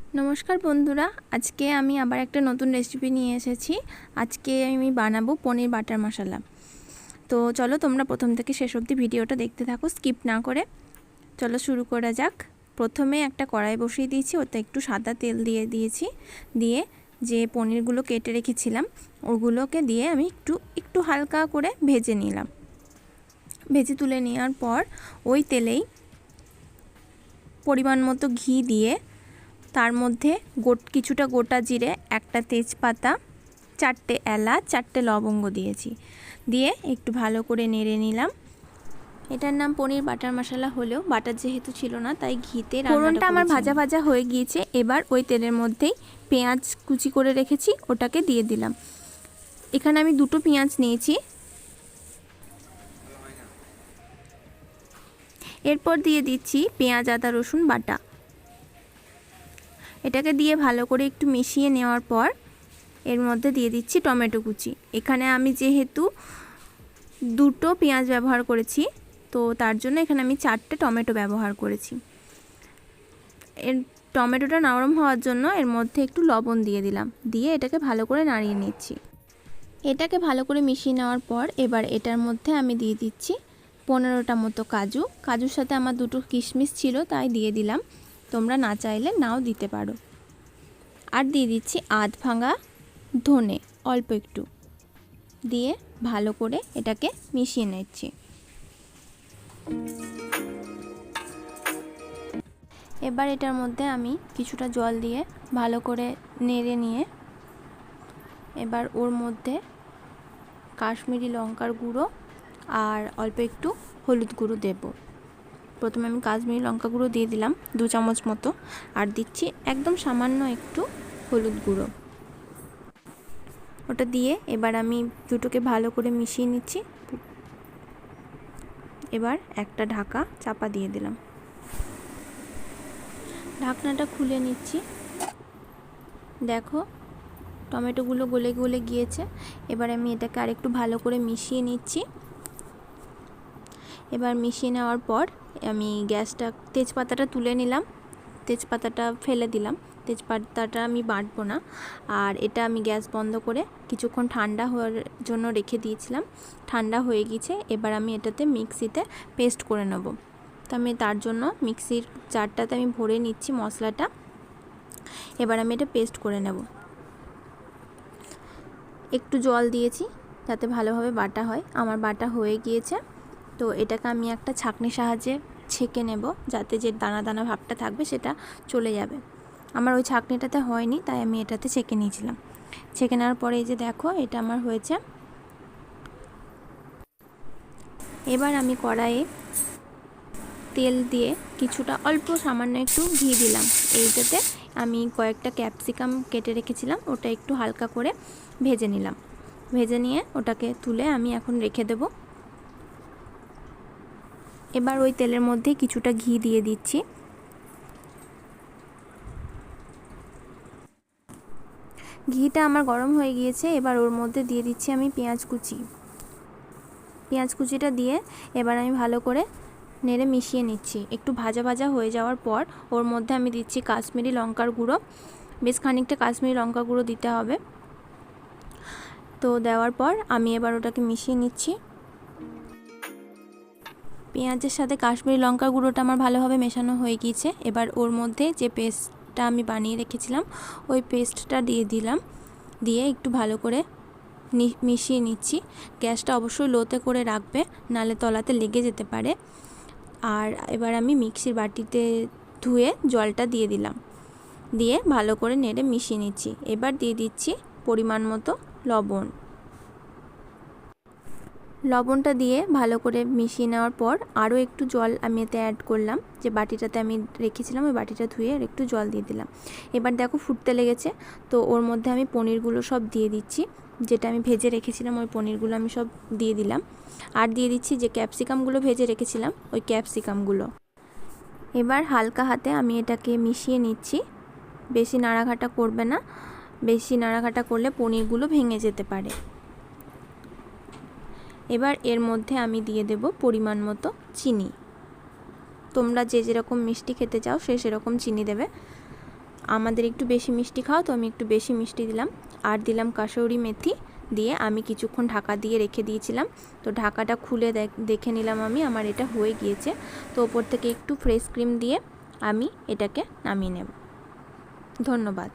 नमस्कार बंधुरा आज के आमी आबार एक नतून रेसिपि निये एसेछि। आज के आमी बानाबो पनीर बाटार मशाला। तो चलो तोमरा प्रथम थेके शेष अब्दि भिडियोटा देखते थाको स्किप ना करे। चलो शुरू करा जाक। प्रथमे एकटा कड़ाई बसिए दिएछि, ओते एकटु सादा तेल दिए दिएछि, दिए जे पनिरगुलो केटे रेखेछिलाम ओगुलोके दिए आमी एकटु एकटु हालका करे भेजे निलाम। भेजे तुले नेওয়ার पर ओई तेलेई परिमाण मतो घी दिए तार मध्य किछुटा गोटा जिरे एकटा तेजपाता चारटे एलाच चारटे लवंग दिएछि, दिए एकटु भालो करे नेड़े निलाम। एटार नाम पनीर बाटार मशाला हलेও बाटार जेहेतु छिलो ना ताई घीते फोड़नटा आमार भाजा भाजा हये गिয়েছে। एबार ओई तेलेर मধ্যেই पेঁয়াজ कुचि करे रेखेछि ओटाके दिए दिलाम। एखाने आमी दुटो पेঁয়াজ निয়েছি। एरपर दिए दिচ্ছি पेঁয়াজ आदा रसुन बाटा। এটাকে দিয়ে ভালো করে একটু মিশিয়ে নেওয়ার পর এর মধ্যে দিয়ে দিচ্ছি টমেটো কুচি। এখানে আমি যেহেতু দুটো পেঁয়াজ ব্যবহার করেছি তো তার জন্য এখানে আমি চারটে টমেটো ব্যবহার করেছি। এর টমেটোটা নরম হওয়ার জন্য এর মধ্যে একটু লবণ দিয়ে দিলাম, দিয়ে এটাকে ভালো করে নাড়িয়ে নিচ্ছি। এটাকে ভালো করে মিশিয়ে নেওয়ার পর এবার এটার মধ্যে আমি দিয়ে দিচ্ছি 15টা মতো কাজু। কাজুর সাথে আমার দুটো কিশমিশ ছিল তাই দিয়ে দিলাম, তোমরা না চাইলে নাও দিতে পারো। আর দিয়ে দিচ্ছি আধ ভাঙা ধনে অল্প একটু, দিয়ে ভালো করে এটাকে মিশিয়ে নিচ্ছি। এবার এটার মধ্যে আমি কিছুটা জল দিয়ে ভালো করে নেড়ে নিয়ে এবার ওর মধ্যে কাশ্মীরি লঙ্কার গুঁড়ো আর অল্প একটু হলুদ গুঁড়ো দেব। प्रथम আমি কাশ্মীরি লঙ্কা গুঁড়ো দিয়ে দিলাম 2 চামচ মতো, আর দিচ্ছি একদম সামান্য একটু হলুদ গুঁড়ো। ওটা দিয়ে এবার আমি দুটোকে ভালো করে মিশিয়ে নিচ্ছি। এবার একটা ঢাকা চাপা দিয়ে দিলাম। ঢাকনাটা খুলে নিচ্ছি। দেখো টমেটোগুলো গলে গলে গিয়েছে। এবার আমি এটাকে আরেকটু ভালো করে মিশিয়ে নিচ্ছি। এবার মিশিয়ে নেওয়ার পর আমি গ্যাসটা তেজপাতাটা তুলে নিলাম, তেজপাতাটা ফেলে দিলাম। তেজপাতাটা আমি বাটবো না, আর এটা আমি গ্যাস বন্ধ করে কিছুক্ষণ ঠান্ডা হওয়ার জন্য রেখে দিয়েছিলাম। ঠান্ডা হয়ে গেছে। এবার আমি এটাতে মিক্সিতে পেস্ট করে নেব। তো আমি তার জন্য মিক্সির জারটাতে আমি ভরে নিচ্ছি মশলাটা। এবার আমি এটা পেস্ট করে নেব। একটু জল দিয়েছি যাতে ভালোভাবে বাটা হয়। আমার বাটা হয়ে গিয়েছে। তো এটাকে আমি একটা ছাঁকনির সাহায্যে ছেঁকে নেব যাতে যে দানা দানা ভাবটা থাকবে সেটা চলে যাবে। আমার ওই ছাঁকনিটাতে হয়নি তাই আমি এটাতে ছেঁকে নিয়েছিলাম। ছেঁকে নেওয়ার পরে এই যে দেখো এটা আমার হয়েছে। এবার আমি কড়াইয়ে তেল দিয়ে কিছুটা অল্প সামান্য একটু ঘি দিলাম। এইটাতে আমি কয়েকটা ক্যাপসিকাম কেটে রেখেছিলাম, ওটা একটু হালকা করে ভেজে নিলাম। ভেজে নিয়ে ওটাকে তুলে আমি এখন রেখে দেব। এবার ওই তেলের মধ্যে কিছুটা ঘি দিয়ে দিচ্ছি। ঘিটা আমার গরম হয়ে গিয়েছে। এবার ওর মধ্যে দিয়ে দিচ্ছি আমি পেঁয়াজ কুচি। পেঁয়াজ কুচিটা দিয়ে এবার আমি ভালো করে নেড়ে মিশিয়ে নিচ্ছি। একটু ভাজা ভাজা হয়ে যাওয়ার পর ওর মধ্যে আমি দিচ্ছি কাশ্মীরি লঙ্কার গুঁড়ো। বেশ খানিকটা কাশ্মীরি লঙ্কা গুঁড়ো দিতে হবে। তো দেওয়ার পর আমি এবার ওটাকে মিশিয়ে নিচ্ছি। পেঁয়াজের সাথে কাশ্মীরি লঙ্কা গুঁড়োটা আমার ভালোভাবে মেশানো হয়ে গিয়েছে। এবার ওর মধ্যে যে পেস্টটা আমি বানিয়ে রেখেছিলাম ওই পেস্টটা দিয়ে দিলাম, দিয়ে একটু ভালো করে মিশিয়ে নিচ্ছি। গ্যাসটা অবশ্যই লোতে করে রাখবে, নালে তলাতে লেগে যেতে পারে। আর এবার আমি মিক্সির বাটিতে ধুয়ে জলটা দিয়ে দিলাম, দিয়ে ভালো করে নেড়ে মিশিয়ে নিচ্ছি। এবার দিয়ে দিচ্ছি পরিমাণ মতো লবণ। লবণটা দিয়ে ভালো করে মিশিয়ে নেওয়ার পর আরও একটু জল আমি এতে অ্যাড করলাম। যে বাটিটাতে আমি রেখেছিলাম ওই বাটিটা ধুয়ে আর একটু জল দিয়ে দিলাম। এবার দেখো ফুটতে লেগেছে। তো ওর মধ্যে আমি পনিরগুলো সব দিয়ে দিচ্ছি, যেটা আমি ভেজে রেখেছিলাম ওই পনিরগুলো আমি সব দিয়ে দিলাম। আর দিয়ে দিচ্ছি যে ক্যাপসিকামগুলো ভেজে রেখেছিলাম ওই ক্যাপসিকামগুলো। এবার হালকা হাতে আমি এটাকে মিশিয়ে নিচ্ছি। বেশি নাড়াঘাটা করবে না, বেশি নাড়াঘাটা করলে পনিরগুলো ভেঙে যেতে পারে। এবার এর মধ্যে আমি দিয়ে দেব পরিমাণ মতো চিনি। তোমরা যে যেরকম মিষ্টি খেতে চাও সে সেরকম চিনি দেবে। আমাদের একটু বেশি মিষ্টি খাও, তো আমি একটু বেশি মিষ্টি দিলাম। আর দিলাম কাসৌরি মেথি, দিয়ে আমি কিছুক্ষণ ঢাকা দিয়ে রেখে দিয়েছিলাম। তো ঢাকাটা খুলে দেখে নিলাম আমি, আমার এটা হয়ে গিয়েছে। তো ওপর থেকে একটু ফ্রেশ ক্রিম দিয়ে আমি এটাকে নামিয়ে নেব। ধন্যবাদ।